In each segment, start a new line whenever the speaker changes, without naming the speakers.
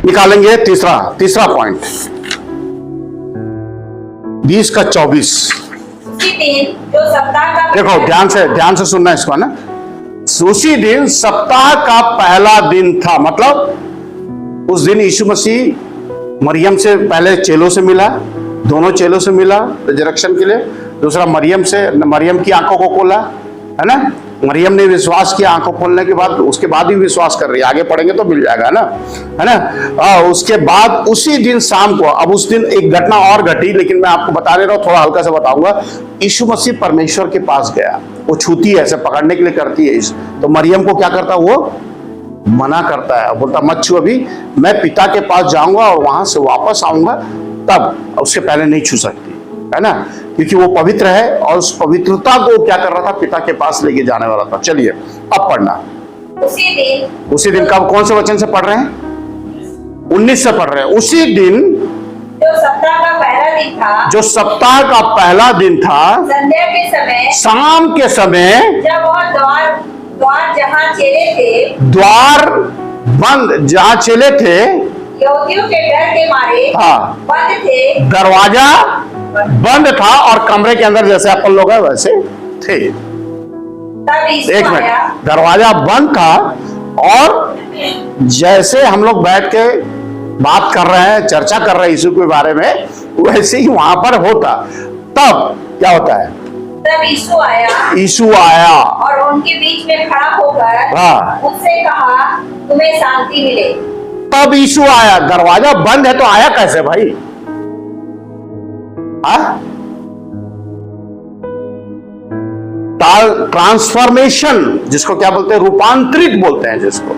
निकालेंगे तीसरा पॉइंट 20 का 24।
उसी दिन जो सप्ताह का
देखो ध्यान से सुनना इसको ना। उसी दिन सप्ताह का पहला दिन था, मतलब उस दिन यीशु मसीह मरियम से पहले चेलों से मिला, दोनों चेलों से मिला रिजरेक्शन के लिए। दूसरा मरियम की आंखों को खोला, है ना। मरियम ने विश्वास किया, आंखों खोलने के बाद उसके बाद भी विश्वास कर रही है। आगे पढ़ेंगे तो मिल जाएगा ना, है ना। उसके बाद उसी दिन शाम को, अब उस दिन एक घटना और घटी, लेकिन मैं आपको बता दे रहा हूं, थोड़ा हल्का सा बताऊंगा। यीशु मसीह परमेश्वर के पास गया, वो छूती है, ऐसे पकड़ने के लिए करती है। तो मरियम को क्या करता, वो मना करता है, बोलता मत छू, अभी मैं पिता के पास जाऊंगा और वहां से वापस आऊंगा, तब, उसके पहले नहीं छू सकती, है ना, क्योंकि वो पवित्र है और उस पवित्रता को क्या कर रहा था, पिता के पास लेके जाने वाला था। चलिए अब पढ़ना। उसी दिन कब, कौन से वचन से पढ़ रहे हैं? 19 से पढ़ रहे हैं। उसी दिन
जो सप्ताह का पहला दिन था,
जो सप्ताह का पहला दिन था,
संध्या के समय,
शाम के समय,
जब वह द्वार जहाँ चेले थे,
द्वार बंद जहाँ चेले थे,
यहूदियों के डर के मारे
हाँ,
बंद थे,
दरवाजा बंद था और कमरे के अंदर जैसे अपन लोग हैं वैसे थे।
तब यीशु
एक
आया,
मिनट, दरवाजा बंद था और जैसे हम लोग बैठ के बात कर रहे हैं, चर्चा कर रहे हैं यीशु के बारे में, वैसे ही वहां पर होता। तब क्या होता है?
तब
यीशु आया
और उनके बीच में खड़ा होकर
हाँ,
उससे कहा, तुम्हें शांति मिले।
तब यीशु आया। दरवाजा बंद है तो आया कैसे भाई? ट्रांसफॉर्मेशन जिसको क्या बोलते हैं, रूपांतरित बोलते हैं जिसको।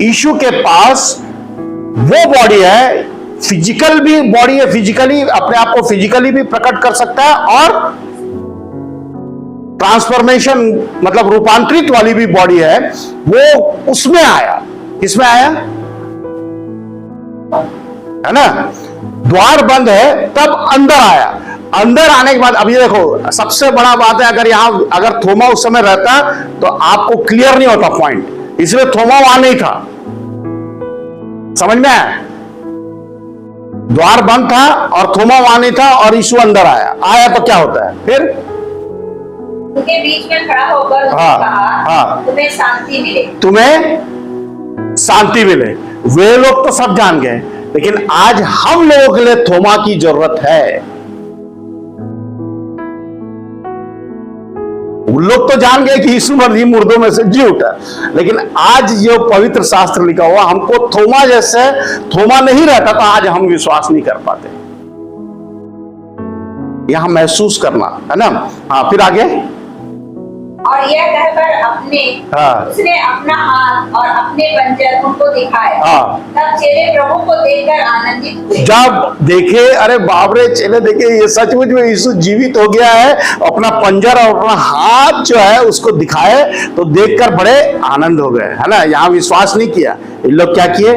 यीशु के पास वो बॉडी है, फिजिकल भी बॉडी है, फिजिकली अपने आप को फिजिकली भी प्रकट कर सकता है, और ट्रांसफॉर्मेशन मतलब रूपांतरित वाली भी बॉडी है, वो उसमें आया। किसमें आया, है ना। द्वार बंद है तब अंदर आया। अंदर आने के बाद, अब ये देखो सबसे बड़ा बात है, अगर थोमा उस समय रहता तो आपको क्लियर नहीं होता पॉइंट, इसलिए थोमा वहां नहीं था। समझ में आया? द्वार बंद था और थोमा वहां नहीं था और यीशु अंदर आया तो क्या होता है फिर?
उनके बीच में खड़ा होकर कहा, तुम्हें शांति मिले।
तुम्हें शांति मिले। वे लोग तो सब जान गए, लेकिन आज हम लोगों के लिए थोमा की जरूरत है। उन लोग तो जान गए कि यीशु मसीह मुर्दों में से जी उठा, लेकिन आज जो पवित्र शास्त्र लिखा हुआ, हमको थोमा जैसे, थोमा नहीं रहता तो आज हम विश्वास नहीं कर पाते। यहां महसूस करना है ना। हाँ, फिर आगे।
और यह कहकर उसने अपना हाथ और अपने पंजर उनको दिखाए। तब चेले प्रभु को देखकर आनंदित हुए। जब
देखे, अरे बाप रे, चेले देखे ये सचमुच में यीशु जीवित हो गया है, अपना पंजर और अपना हाथ जो है उसको दिखाए, तो देखकर बड़े आनंद हो गए, है ना। यहाँ विश्वास नहीं किया, इन लोग क्या किए,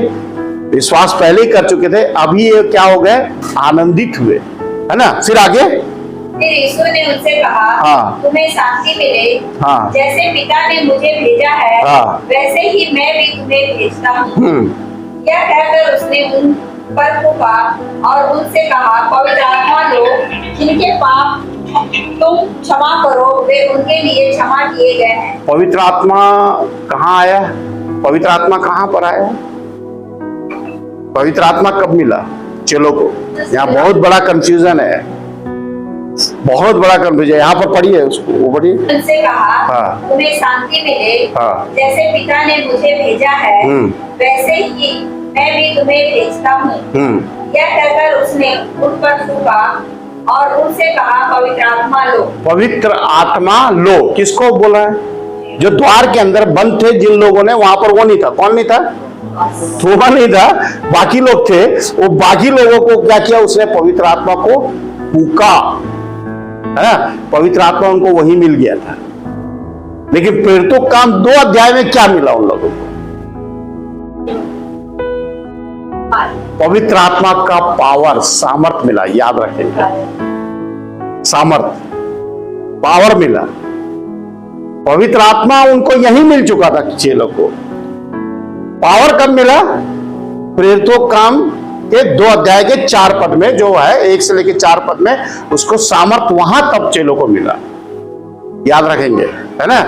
विश्वास पहले ही कर चुके थे, अभी ये क्या हो गए, आनंदित हुए, है ना। फिर आगे।
फिर यीशु ने उनसे कहा, तुम्हें शांति मिले। जैसे पिता ने मुझे भेजा है, वैसे ही मैं भी तुम्हें भेजता हूँ। यह कहकर उसने उन पर फूंका और उनसे कहा, पवित्र आत्मा लो, जिनके पाप तुम क्षमा करो, वे उनके लिए क्षमा किए गए हैं। पवित्र आत्मा
कहाँ आया? पवित्र आत्मा कहाँ पर आया? पवित्र आत्मा कब मिला चेलों को? यहाँ बहुत बड़ा कंफ्यूजन है, बहुत बड़ा कंफ्यूजन। यहाँ पर पढ़िए उसको, वो पढ़िए।
उनसे कहा, तुम्हें शांति मिले। जैसे पिता ने मुझे भेजा है, वैसे ही मैं भी तुम्हें भेजता हूँ। यह कहकर उसने उन पर फूंका और उनसे कहा, पवित्र आत्मा लो। पवित्र
आत्मा लो किसको बोला है? जो द्वार के अंदर बंद थे जिन लोगों ने, वहां पर वो नहीं था। कौन नहीं था? थोमा नहीं था, बाकी लोग थे। वो बाकी लोगों को क्या किया उसने? पवित्र आत्मा को फूंका, है ना। पवित्र आत्मा उनको वही मिल गया था। लेकिन फिर तो काम 2 अध्याय में क्या मिला उन लोगों को? पवित्र आत्मा का पावर, सामर्थ मिला। याद रखेंगे, सामर्थ, पावर मिला। पवित्र आत्मा उनको यही मिल चुका था चेलों को। पावर कब मिला? प्रेरितों काम के 2 अध्याय के 4 पद में जो है, 1 से लेकर 4 पद में, उसको सामर्थ वहां तब चेलों को मिला। याद रखेंगे, है ना।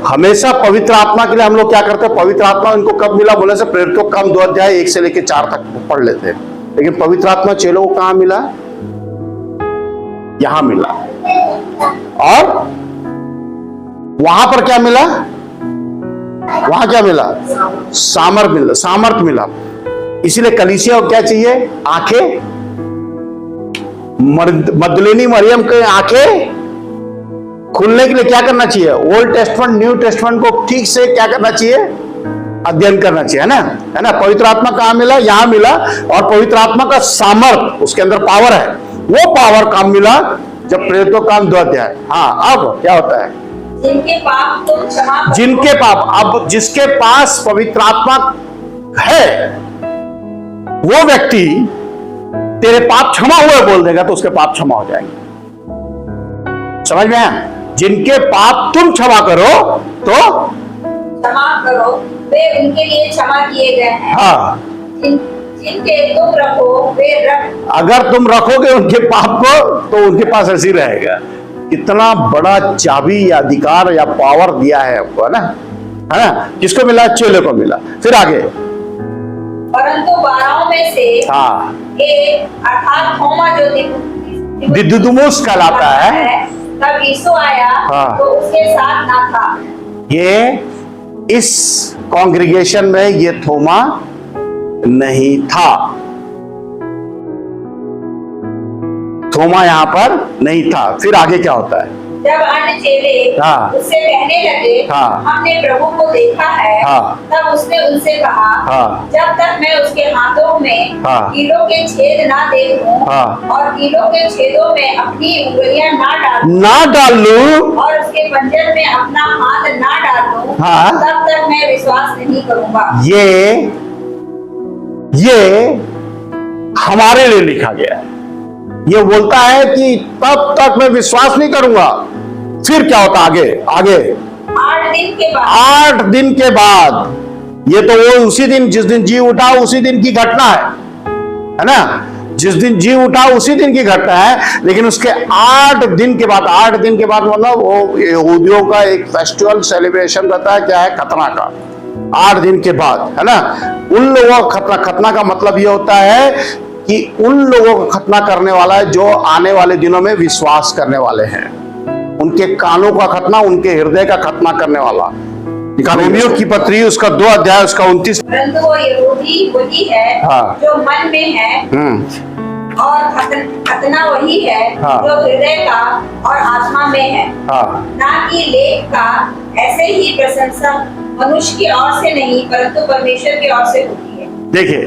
हमेशा पवित्र आत्मा के लिए हम लोग क्या करते हैं, पवित्र आत्मा इनको कब मिला बोले से प्रेरितों का काम 2 अध्याय 1 से लेकर 4 तक पढ़ लेते हैं। लेकिन पवित्र आत्मा चेलों को कहां मिला, यहां मिला। और वहां पर क्या मिला, वहां क्या मिला, सामर्थ मिला। इसीलिए कलीसिया को क्या चाहिए, आंखें, मदलेनी मरियम के आंखें खुलने के लिए क्या करना चाहिए, ओल्ड टेस्टमेंट न्यू टेस्टमेंट को ठीक से क्या करना चाहिए, अध्ययन करना चाहिए, है ना। पवित्र आत्मा कहां मिला, यहां मिला। और पवित्र आत्मा का सामर्थ, उसके अंदर पावर है, वो पावर काम मिला जब प्रेरितों काम 2 अध्याय। हाँ, अब क्या होता है,
जिनके पाप तुम क्षमा करो।
जिनके पाप, अब जिसके पास पवित्र आत्मा है वो व्यक्ति तेरे पाप क्षमा हुए बोल देगा तो उसके पाप क्षमा हो जाएंगे। समझ में आया, जिनके पाप तुम क्षमा करो तो
क्षमा करो, वे उनके लिए क्षमा किए गए हैं।
हाँ,
जिनके तुम रखो वे रख,
अगर तुम रखोगे उनके पाप को तो उनके पास ऐसी रहेगा। इतना बड़ा चाबी या अधिकार या पावर दिया है आपको, है ना। किसको मिला, चेले को मिला। फिर आगे,
परंतु 12 में से
हाँ,
एक अर्थात थोमा जो
दिदुमुस कहलाता है,
तब यीशु आया
हाँ,
तो उसके साथ ना था।
ये इस कांग्रीगेशन में ये थोमा नहीं था, थोमा यहां पर नहीं था। फिर आगे क्या होता है,
जब अन्य चेले
हाँ,
उससे कहने लगे,
हाँ,
हमने प्रभु को देखा है,
हाँ,
तब उसने उनसे कहा,
हाँ,
जब तक मैं उसके हाथों में
हाँ,
कीलों के छेद ना देखूं,
हाँ,
और कीलों के छेदों में अपनी उंगलियां
ना डाल लूं,
और उसके पंजर में अपना हाथ ना डाल लूं,
हाँ,
तब तक मैं विश्वास नहीं करूंगा।
ये हमारे लिए लिखा गया है। ये बोलता है कि तब तक मैं विश्वास नहीं करूंगा। फिर क्या होता आगे, 8 दिन के बाद, ये तो वो उसी दिन जिस दिन जी उठा उसी दिन की घटना है ना। जिस दिन जी उठा उसी दिन की घटना है। लेकिन उसके 8 दिन के बाद, 8 दिन के बाद मतलब वो यहूदियों का एक फेस्टिवल सेलिब्रेशन रहता है, क्या है, खतना का। 8 दिन के बाद, है ना, उन लोगों का खतना का मतलब ये होता है कि उन लोगों को खतना करने वाला है जो आने वाले दिनों में विश्वास करने वाले हैं। उनके कानों का खतना, उनके हृदय का खतना करने वाला। रोमियो की पत्री उसका 2 अध्याय उसका 29।
परंतु वो यहूदी वही है, हाँ, जो मन में है, और खतना वही है, हाँ, जो हृदय का और आत्मा में है, हाँ, ना कि लेख का। ऐसे ही प्रशंसा मनुष्य की ओर से नहीं परंतु परमेश्वर की ओर से होती है। देखिए,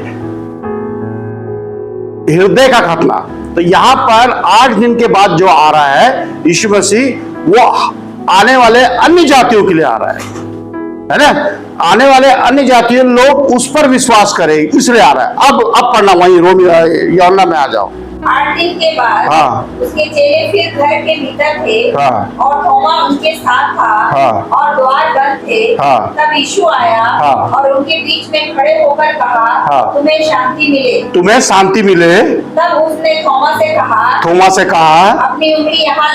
हृदय का खतना, तो यहां पर 8 दिन के बाद जो आ रहा है यीशु मसीह, वो आने वाले अन्य जातियों के लिए आ रहा है ना। आने वाले अन्य जातियों लोग उस पर विश्वास करें, इसलिए आ रहा है। अब पढ़ना वहीं यूहन्ना में आ जाओ।
8 दिन के बाद, हाँ, उसके चेले फिर घर के भीतर थे, हाँ, और थोमा उनके साथ था, हाँ, और द्वार बंद थे, हाँ, तब यीशु आया, हाँ, और उनके बीच में खड़े होकर कहा, हाँ, तुम्हें शांति मिले, तुम्हें शांति मिले। तब उसने थोमा से कहा, अपनी उंगली यहाँ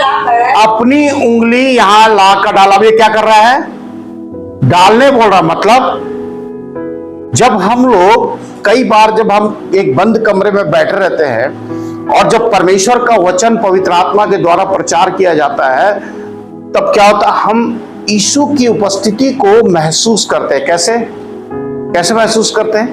ला कर डाला। ये क्या कर रहा है, डालने बोल रहा। मतलब जब हम लोग कई बार जब हम एक बंद कमरे में बैठे रहते हैं और जब परमेश्वर का वचन पवित्र आत्मा के द्वारा प्रचार किया जाता है, तब क्या होता है, हम यीशु की उपस्थिति को महसूस करते हैं। कैसे महसूस करते हैं,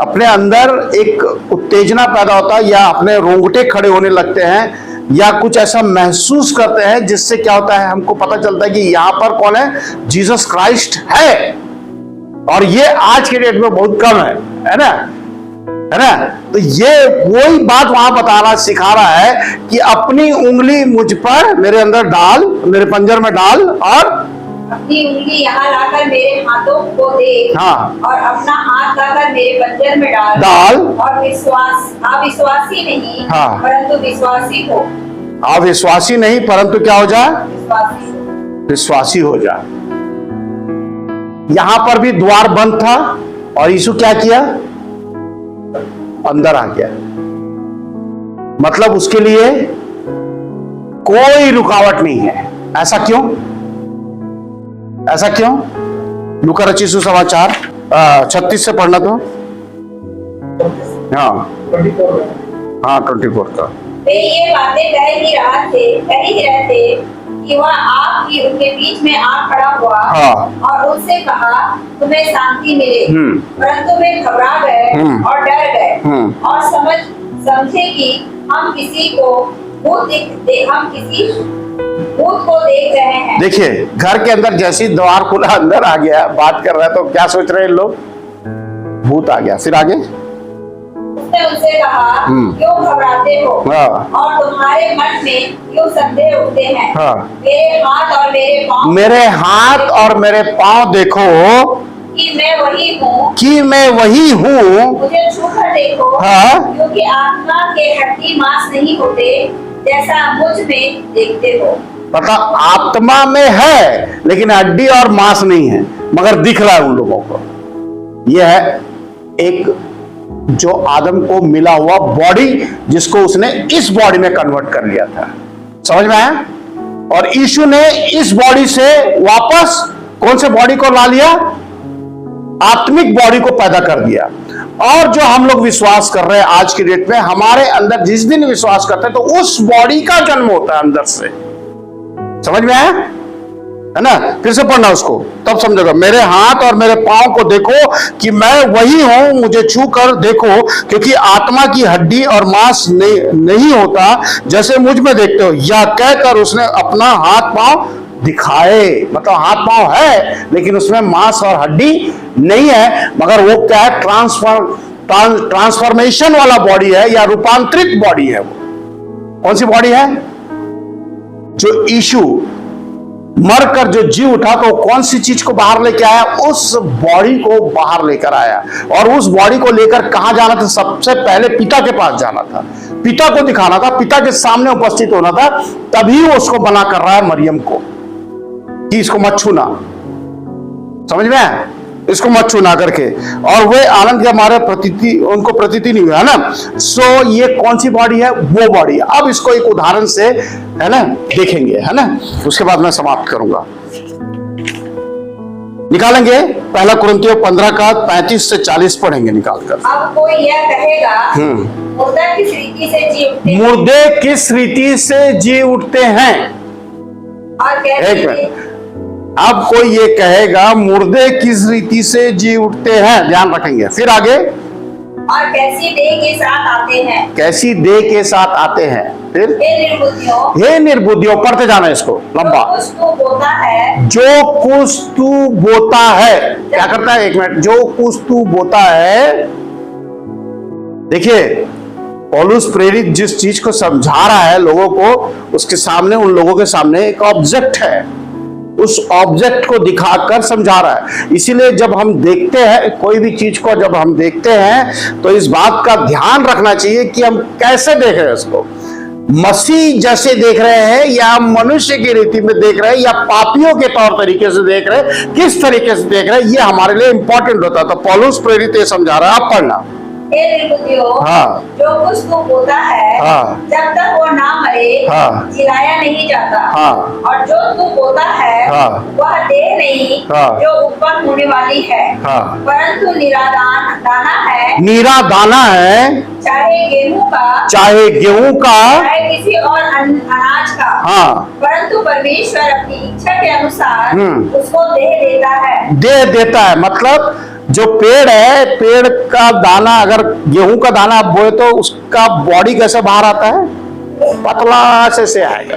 अपने अंदर एक उत्तेजना पैदा होता है, या अपने रोंगटे खड़े होने लगते हैं, या कुछ ऐसा महसूस करते हैं जिससे क्या होता है, हमको पता चलता है कि यहां पर कौन है, जीसस क्राइस्ट है। और ये आज के डेट में बहुत कम है ना। तो ये वही बात वहां बताना सिखा रहा है कि अपनी उंगली मुझ पर, मेरे अंदर डाल, मेरे पंजर में डाल, और
अपनी उंगली यहाँ लाकर मेरे हाथों को दे, हाँ, और अपना हाथ लाकर मेरे पंजर में डाल, और अविश्वासी नहीं, हाँ, परंतु विश्वासी हो।
अविश्वासी नहीं परंतु क्या हो जा, विश्वासी हो जा। यहां पर भी द्वार बंद था, और यीशु क्या किया? अंदर आ गया। मतलब उसके लिए कोई रुकावट नहीं है। ऐसा क्यों? ऐसा क्यों? लूका रचित सुसमाचार 36 से पढ़ना तो। हाँ 24 का।
वे ये बातें कह ही रहे थे कि वह आप ही उनके बीच में आ खड़ा हुआ।
हाँ।
और उनसे कहा, तुम्हें शांति मिले। परंतु वे घबरा गए और डर गए और समझे कि हम किसी भूत को देख रहे हैं।
देखिए, घर के अंदर जैसी द्वार खुला, अंदर आ गया, बात कर रहा है, तो क्या सोच रहे हैं लोग? भूत आ गया। फिर आगे
उसने उनसे कहा, क्यों घबराते हो? और तुम्हारे मन में क्यों संदेह उठते हैं? मेरे हाथ और मेरे पांव देखो कि मैं वही हूँ। मुझे छूकर देखो। क्योंकि आत्मा के हड्डी मांस नहीं होते जैसा मुझ में देखते हो।
पता, आत्मा में है लेकिन हड्डी और मांस नहीं है, मगर दिख रहा है उन लोगों को। यह है एक जो आदम को मिला हुआ बॉडी, जिसको उसने इस बॉडी में कन्वर्ट कर लिया था। समझ में आया? और यीशु ने इस बॉडी से वापस कौन से बॉडी को ला लिया? आत्मिक बॉडी को पैदा कर दिया। और जो हम लोग विश्वास कर रहे हैं आज की डेट में, हमारे अंदर जिस दिन विश्वास करते हैं तो उस बॉडी का जन्म होता है अंदर से। समझ में आया? है ना? फिर से पढ़ना उसको, तब समझोगा। मेरे हाथ और मेरे पांव को देखो कि मैं वही हूं, मुझे छू कर देखो, क्योंकि आत्मा की हड्डी और मांस नहीं होता जैसे मुझ में देखते हो। यह कहकर उसने अपना हाथ पांव दिखाए। मतलब हाथ पांव है लेकिन उसमें मांस और हड्डी नहीं है, मगर वो क्या है? ट्रांसफॉर्मेशन वाला बॉडी है, या रूपांतरित बॉडी है। वो कौन सी बॉडी है? जो यीशु मरकर जो जी उठा, तो कौन सी चीज को बाहर लेके आया? उस बॉडी को बाहर लेकर आया। और उस बॉडी को लेकर कहां जाना था? सबसे पहले पिता के पास जाना था, पिता को दिखाना था, पिता के सामने उपस्थित होना था। तभी वो उसको मना कर रहा है मरियम को कि इसको मत छूना। समझ में आया? इसको मत छूना करके। और वे आनंद के मारे उनको प्रतीति नहीं हुआ, है ना? सो ये कौन सी बॉडी है? वो बॉडी। अब इसको एक उदाहरण से, है ना, देखेंगे, है ना? उसके बाद मैं समाप्त करूंगा। निकालेंगे पहला कुरिन्थियों 15 का 35 से 40 पढ़ेंगे निकालकर।
अब कोई यह कहेगा, मुर्दे किस रीति से जी उठते हैं?
मुर्दे किस रीति से जी उठते हैं?
और कैसे?
अब कोई ये कहेगा मुर्दे किस रीति से जी उठते हैं, ध्यान रखेंगे। फिर आगे,
और कैसी देह के साथ आते हैं?
कैसी देह के साथ आते हैं? फिर, हे निर्बुद्धियों, पढ़ते जाना इसको लंबा।
जो कुछ तू बोता है,
जो कुछ तू बोता है, क्या करता है? एक मिनट। जो कुछ तू बोता है, देखिए पौलुस प्रेरित जिस चीज को समझा रहा है लोगों को, उसके सामने, उन लोगों के सामने एक ऑब्जेक्ट है, उस ऑब्जेक्ट को दिखाकर समझा रहा है। इसीलिए जब हम देखते हैं कोई भी चीज को, जब हम देखते हैं तो इस बात का ध्यान रखना चाहिए कि हम कैसे देख रहे हैं उसको। मसीह जैसे देख रहे हैं, या मनुष्य की रीति में देख रहे हैं, या पापियों के तौर तरीके से देख रहे हैं, किस तरीके से देख रहे हैं, ये हमारे लिए इंपॉर्टेंट होता है। तो पौलुस प्रेरित ये समझा रहा है। आप पढ़ना।
हाँ। जो कुछ तू बोता है,
हाँ।
जब तक वो ना मरे,
हाँ।
जिलाया नहीं जाता।
हाँ।
और जो तू बोता है,
हाँ।
वह देह नहीं,
हाँ।
जो उत्पन्न होने वाली है,
हाँ।
परंतु दाना है।
नीरा दाना है,
चाहे गेहूं का,
चाहे
चाहे किसी और अनाज का।
हाँ।
परंतु परमेश्वर अपनी इच्छा के अनुसार उसको देह देता है।
मतलब जो पेड़ है, पेड़ का दाना, अगर गेहूं का दाना आप बोए तो उसका बॉडी कैसे बाहर आता है? पतला से आएगा।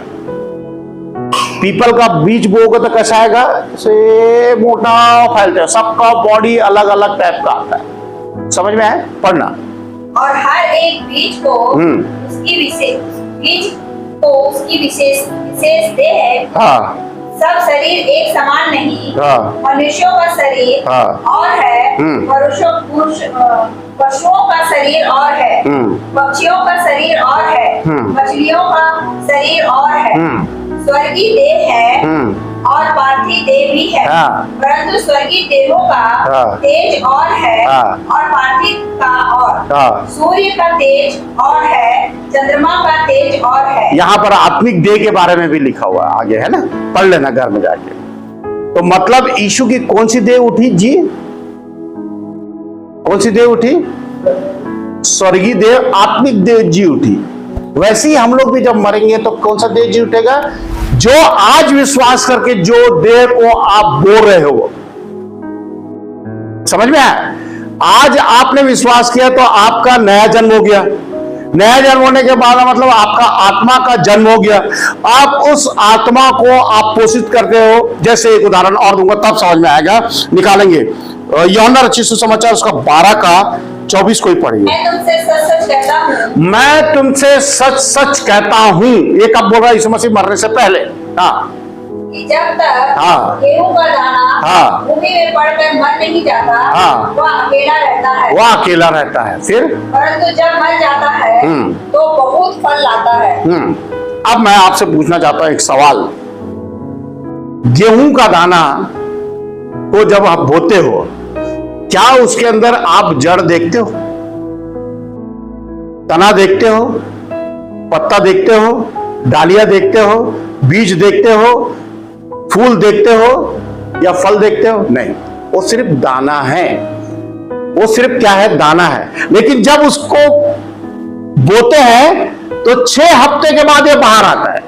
पीपल का बीज बोओगे तो कैसा आएगा? से मोटा फैलता है। सबका बॉडी अलग अलग टाइप का आता है। समझ में है? पढ़ना।
और हर एक बीज को उसकी विशेष देह है।
हाँ।
सब शरीर एक समान नहीं।
हाँ।
मनुष्यों का शरीर और है, पशुओं का शरीर और है, पक्षियों का शरीर और है, मछलियों का शरीर और है, स्वर्गीय देह है, और पार्थिव देह भी है, परंतु स्वर्गीय देहों का तेज और है और पार्थिव का और, सूर्य का तेज और है, चंद्रमा का तेज और है।
यहाँ पर आत्मिक देह के बारे में भी लिखा हुआ है, आगे है ना, पढ़ लेना घर में जाके। तो मतलब यीशु की कौन सी देह उठी जी? कौन सी देह उठी? स्वर्गीय देह, आत्मिक देह जी उठी। वैसे ही हम लोग भी जब मरेंगे तो कौन सा देह जी उठेगा? जो आज विश्वास करके जो देह को आप बोल रहे हो, समझ में आया? आज आपने विश्वास किया तो आपका नया जन्म हो गया। नया जन्म होने के बाद मतलब आपका आत्मा का जन्म हो गया। आप उस आत्मा को आप पोषित करते हो। जैसे एक उदाहरण और दूंगा तब समझ में आएगा, निकालेंगे। यूहन्ना रचित सुसमाचार उसका 12 का 24 को ही पढ़िए।
मैं तुमसे सच सच कहता हूँ,
मैं तुमसे सच सच कहता हूँ। ये कब बोल रहा है? यीशु मसीह मरने से पहले। हाँ,
कि जब तक गेहूं का दाना भूमि में पड़कर मर नहीं जाता, वह अकेला रहता है।
वह अकेला रहता है, फिर
परंतु जब मर जाता है तो बहुत फल लाता है।
अब मैं आपसे पूछना चाहता हूँ एक सवाल। गेहूं का दाना को जब आप बोते हो, क्या उसके अंदर आप जड़ देखते हो, तना देखते हो, पत्ता देखते हो, डालियां देखते हो, बीज देखते हो, फूल देखते हो या फल देखते हो? नहीं, वो सिर्फ दाना है। वो सिर्फ क्या है? दाना है। लेकिन जब उसको बोते हैं तो 6 हफ्ते के बाद ये बाहर आता है।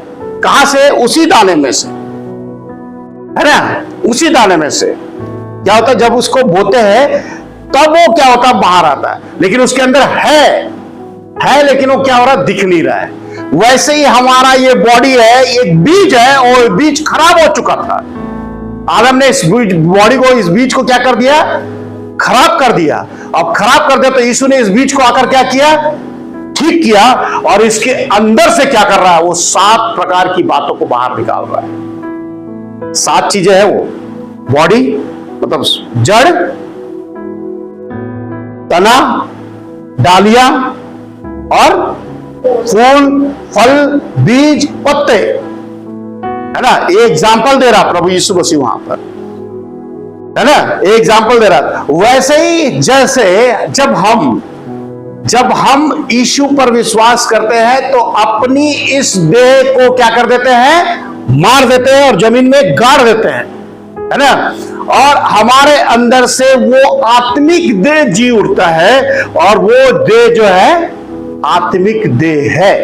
कहां से? उसी दाने में से, है ना? उसी दाने में से क्या होता है? जब उसको बोते हैं तब वो क्या होता है? बाहर आता है। लेकिन उसके अंदर है लेकिन वो क्या हो रहा है? दिख नहीं रहा है। वैसे ही हमारा ये बॉडी है, एक बीज है और बीज खराब हो चुका था। आदम ने इस बॉडी को, इस बीज को क्या कर दिया? खराब कर दिया। अब खराब कर दिया तो यीशु ने इस बीज को आकर क्या किया? ठीक किया। और इसके अंदर से क्या कर रहा है? वो 7 प्रकार की बातों को बाहर निकाल रहा है। 7 चीजें है वो। बॉडी मतलब जड़, तना, डालियां और फूल, फल, बीज, पत्ते, है ना? ये एग्जाम्पल दे रहा प्रभु यीशु मसीह वहां पर, है ना? एक एग्जाम्पल दे रहा। वैसे ही जैसे जब हम यीशु पर विश्वास करते हैं तो अपनी इस देह को क्या कर देते हैं? मार देते हैं और जमीन में गाड़ देते हैं, है ना? और हमारे अंदर से वो आत्मिक देह जी उठता है और वो देह जो है आत्मिक देह है।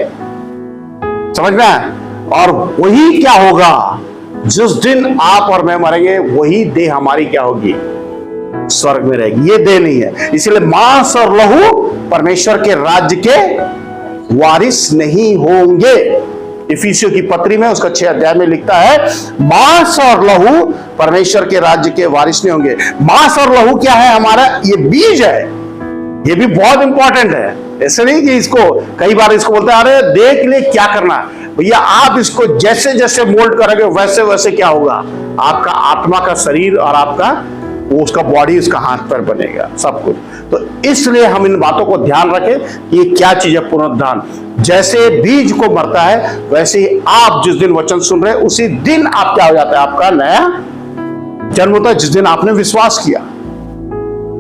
समझ में आया? और वही क्या होगा? जिस दिन आप और मैं मरेंगे वही देह हमारी क्या होगी? स्वर्ग में रहेगी। ये देह नहीं है। इसलिए मांस और लहू परमेश्वर के राज्य के वारिस नहीं होंगे। इफिसियों की पत्री में उसका 6 अध्याय में लिखता है, मांस और लहू परमेश्वर के राज्य के वारिस नहीं होंगे। मांस और लहू क्या है? हमारा ये बीज है। ये भी बहुत इंपॉर्टेंट है। ऐसे नहीं कि इसको कई बार इसको बोलते हैं, अरे देह के लिए क्या करना? भैया आप इसको जैसे जैसे मोल्ड करोगे वैसे वैसे क्या होगा? आपका आत्मा का शरीर और आपका वो उसका बॉडी, उसका हाथ पैर बनेगा, सब कुछ। तो इसलिए हम इन बातों को ध्यान रखें कि ये क्या चीज है। पुनरुत्थान जैसे बीज को मरता है वैसे ही आप जिस दिन वचन सुन रहे हैं उसी दिन आप क्या हो जाता है? आपका नया जन्म होता है। जिस दिन आपने विश्वास किया,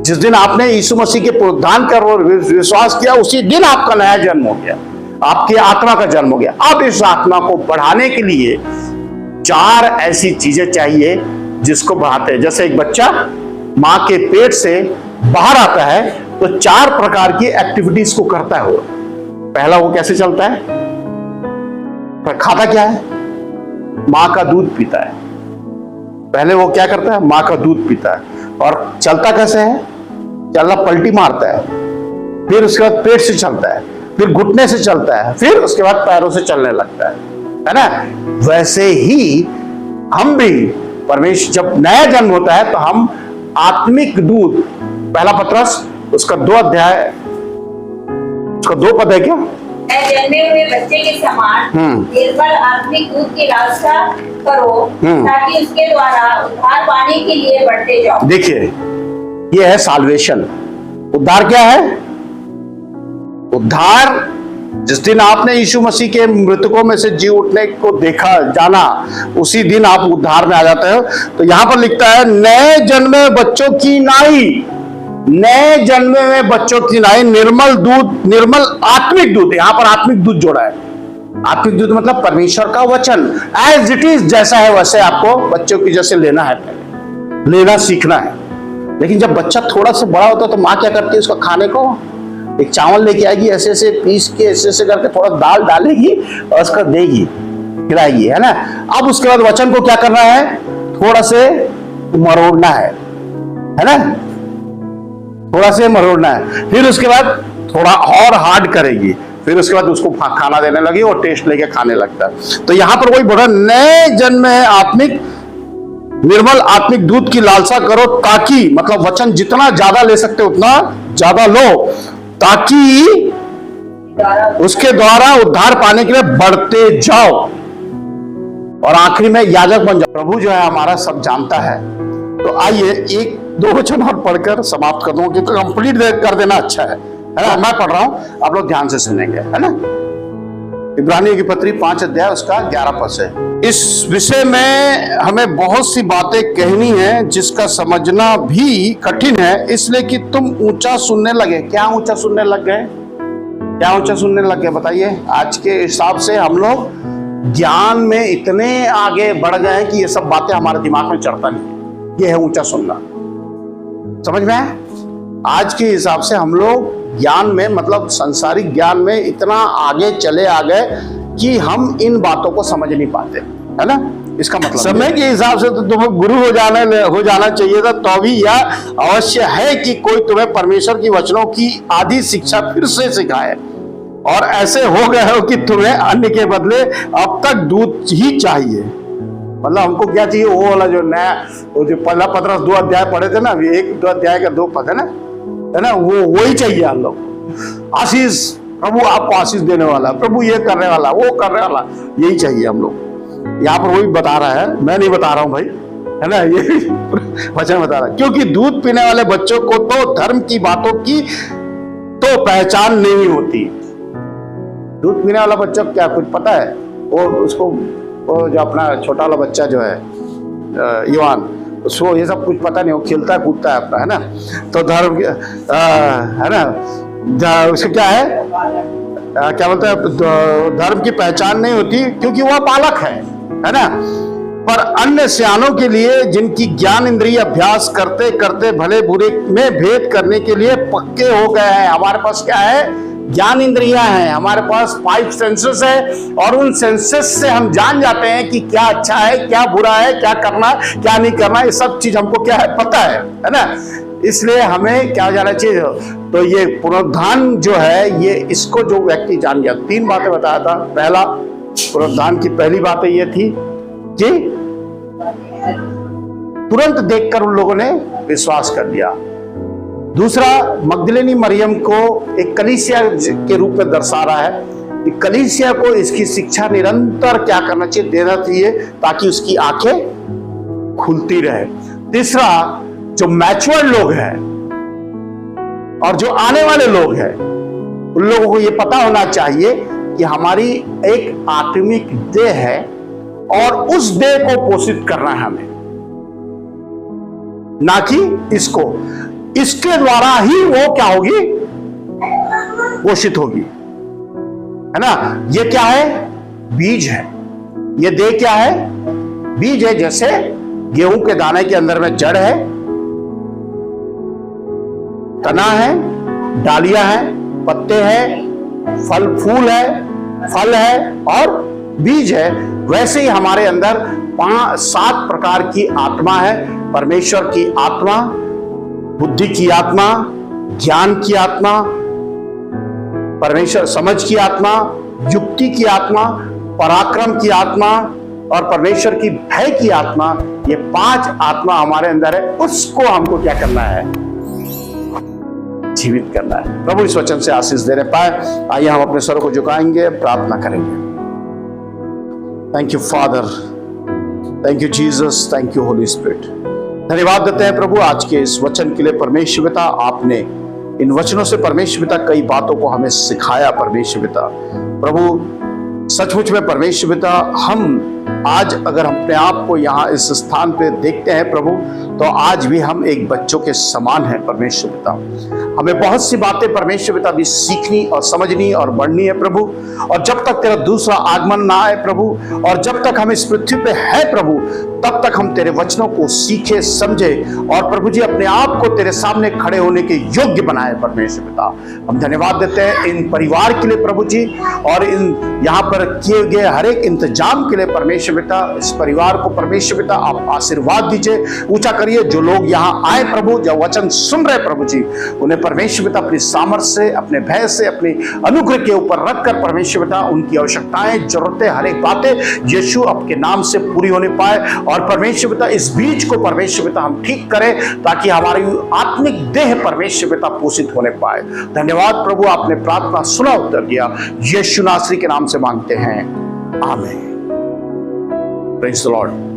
जिस दिन आपने यीशु मसीह के पुनरुत्थान कर विश्वास किया, उसी दिन आपका नया जन्म हो गया, आपकी आत्मा का जन्म हो गया। अब इस आत्मा को बढ़ाने के लिए 4 ऐसी चीजें चाहिए जिसको बढ़ाते हैं। जैसे एक बच्चा मां के पेट से बाहर आता है तो 4 प्रकार की एक्टिविटीज को करता है वो। पहला वो कैसे चलता है? खाता क्या है? मां का दूध पीता है। पहले वो क्या करता है? मां का दूध पीता है। और चलता कैसे है? चलना पलटी मारता है, फिर उसके बाद पेट से चलता है, फिर घुटने से चलता है, फिर उसके बाद पैरों से चलने लगता है ना? वैसे ही हम भी परमेश्वर जब नया जन्म होता है तो हम आत्मिक दूध, पहला पत्रस उसका 2 अध्याय, उसका 2 पद है क्या?
जन्मे हुए बच्चे के समान निर्बल आत्मिक दूध की लालसा करो ताकि उसके द्वारा उद्धार पाने के लिए बढ़ते जाओ।
देखिए ये है साल्वेशन। उद्धार क्या है? उद्धार जिस दिन आपने यीशु मसीह के मृतकों में से जी उठने को देखा जाना, उसी दिन आप उद्धार में आ जाते हो। तो यहां पर लिखता है नए जन्मे बच्चों की नाई, नए जन्मे में बच्चों की नाई, निर्मल दूध, निर्मल आत्मिक दूध, यहां पर आत्मिक दूध जोड़ा है। आत्मिक दूध मतलब परमेश्वर का वचन एज इट इज, जैसा है वैसे आपको बच्चों की जैसे लेना है, पहले लेना सीखना है। लेकिन जब बच्चा थोड़ा सा बड़ा होता है तो माँ क्या करती है, उसको खाने को एक चावल लेके आएगी, ऐसे ऐसे पीस के ऐसे ऐसे करके थोड़ा दाल डालेगी और उसको देगी, खिलाएगी, है ना। अब उसके बाद वचन को क्या करना है, थोड़ा से मरोड़ना है ना, थोड़ा से मरोड़ना है। फिर उसके बाद थोड़ा और हार्ड करेगी, फिर उसके बाद उसको खाना देने लगी और टेस्ट लेके खाने लगता है। तो यहां पर वही बोला, नए जन्म है आत्मिक, निर्मल आत्मिक दूध की लालसा करो, ताकि मतलब वचन जितना ज्यादा ले सकते उतना ज्यादा लो, ताकि उसके द्वारा उद्धार पाने के लिए बढ़ते जाओ और आखिरी में याजक बन जाओ। प्रभु जो है हमारा सब जानता है। तो आइए एक दो वचन और पढ़कर समाप्त कर दूंगा, क्योंकि कंप्लीट कर देना अच्छा है ना। मैं पढ़ रहा हूं, आप लोग ध्यान से सुनेंगे, है ना। इब्रानियों की पत्री 5 अध्याय उसका 11 पद है। इस विषय में हमें बहुत सी बातें कहनी है जिसका समझना भी कठिन है, इसलिए कि तुम ऊंचा सुनने लगे। क्या ऊंचा सुनने लग गए, क्या ऊंचा सुनने लग गए बताइए। आज के हिसाब से हम लोग ज्ञान में इतने आगे बढ़ गए हैं कि ये सब बातें हमारे दिमाग में चढ़ता नहीं। ये है ऊंचा सुनना, समझ में आए। आज के हिसाब से हम लोग ज्ञान में मतलब सांसारिक ज्ञान में इतना आगे चले आ गए कि हम इन बातों को समझ नहीं पाते, है ना। इसका मतलब समय के हिसाब से तो तुम्हें गुरु हो जाना चाहिए था, तो भी यह अवश्य है कि कोई तुम्हें परमेश्वर की वचनों की आधी शिक्षा फिर से सिखाए, और ऐसे हो गए हो कि तुम्हें अन्य के बदले अब तक दूध ही चाहिए। मतलब हमको क्या चाहिए, वो वाला जो नया, वो जो पहला पत्रस 2 अध्याय पढ़े थे ना, 1-2 अध्याय का 2 पद है ना, वो ही चाहिए हम लोग। आशीष, प्रभु आपको आशीष देने वाला, प्रभु ये करने वाला, वो करने वाला, यही चाहिए हम लोग। यहाँ पर वही बता रहा है, मैं नहीं बता रहा हूं भाई, है ना, ये वचन बता रहा है। क्योंकि दूध पीने वाले बच्चों को तो धर्म की बातों की तो पहचान नहीं होती। दूध पीने वाला बच्चा क्या कुछ पता है, वो उसको, वो जो अपना छोटा वाला बच्चा जो है युवान, उसको ये सब कुछ पता नहीं, वो खेलता कूदता है अपना, है ना। तो धर्म है ना, उसको क्या है, क्या बोलते हैं, धर्म की पहचान नहीं होती क्योंकि वह बालक है ना। पर अन्य सियानों के लिए जिनकी ज्ञान इंद्रिय अभ्यास करते करते भले बुरे में भेद करने के लिए पक्के हो गए हैं। हमारे पास क्या है, ज्ञान इंद्रियां हैं, हमारे पास 5 सेंसेस है, और उन सेंसेस से हम जान जाते हैं कि क्या अच्छा है, क्या बुरा है, क्या करना, क्या नहीं करना, ये सब चीज हमको क्या है, पता है ना। इसलिए हमें क्या जाना चाहिए, तो ये पुनरुत्थान जो है, ये इसको जो व्यक्ति जान गया, 3 बातें बताया था। पहला, पुनरुत्थान की पहली बात ये थी कि तुरंत देखकर उन लोगों ने विश्वास कर लिया। दूसरा, मगदलेनी मरियम को एक कलीसिया के रूप में दर्शा रहा है कि कलीसिया को इसकी शिक्षा निरंतर क्या करना चाहिए, देना चाहिए, ताकि उसकी आंखें खुलती रहे। तीसरा, जो मैच्योर लोग हैं और जो आने वाले लोग हैं, उन लोगों को यह पता होना चाहिए कि हमारी एक आत्मिक देह है और उस देह को पोषित करना है हमें, ना कि इसको। इसके द्वारा ही वो क्या होगी, पोषित होगी, है ना। ये क्या है, बीज है। ये देह क्या है, बीज है। जैसे गेहूं के दाने के अंदर में जड़ है, तना है, डालियां हैं, पत्ते हैं, फल फूल है, फल है और बीज है। वैसे ही हमारे अंदर 7 प्रकार की आत्मा है। परमेश्वर की आत्मा, बुद्धि की आत्मा, ज्ञान की आत्मा, परमेश्वर समझ की आत्मा, युक्ति की आत्मा, पराक्रम की आत्मा और परमेश्वर की भय की आत्मा। ये 5 आत्मा हमारे अंदर है। उसको हमको क्या करना है, जीवित करना है। प्रभु इस वचन से आशीष देने पाए। आइए हम अपने सरों को झुकाएंगे, प्रार्थना करेंगे। Thank you father, thank you Jesus, thank you Holi spirit. धन्यवाद देते हैं प्रभु आज के इस वचन के लिए। परमेश्वर पिता, आपने इन वचनों से परमेश्वर पिता कई बातों को हमें सिखाया परमेश्वर पिता। प्रभु सचमुच में परमेश्वर पिता, हम आज अगर हम अपने आप को यहाँ इस स्थान पे देखते हैं प्रभु, तो आज भी हम एक बच्चों के समान हैं परमेश्वर पिता। हमें बहुत सी बातें परमेश्वर पिता भी सीखनी और समझनी और बढ़नी है प्रभु। और जब तक तेरा दूसरा आगमन ना आए प्रभु, और जब तक हम इस पृथ्वी पे है प्रभु, तब तक हम तेरे वचनों को सीखे समझे और प्रभु जी अपने आप को तेरे सामने खड़े होने के योग्य बनाए परमेश्वर पिता। हम धन्यवाद देते हैं इन परिवार के लिए प्रभु जी, और इन यहाँ पर किए गए हर एक इंतजाम के लिए परमेश्वर पिता। इस परिवार को परमेश्वर पिता आप आशीर्वाद दीजिए, ऊंचा करिए। जो लोग यहाँ आए प्रभु, जो वचन सुन रहे प्रभु जी, उन्हें परमेश्वर पिता अपनी सामर्थ्य से, अपने भय से, अपनी अनुग्रह के ऊपर रखकर परमेश्वर पिता उनकी आवश्यकताएं, जरूरतें, हर एक बातें यीशु आपके नाम से पूरी होने पाए। और परमेश्वर पिता इस बीज को परमेश्वर पिता हम ठीक करें, ताकि हमारी आत्मिक देह परमेश्वर पिता पोषित होने पाए। धन्यवाद प्रभु, आपने प्रार्थना सुना, उत्तर दिया। यीशु नासरी के नाम से मांगते हैं, आमीन। Praise the Lord.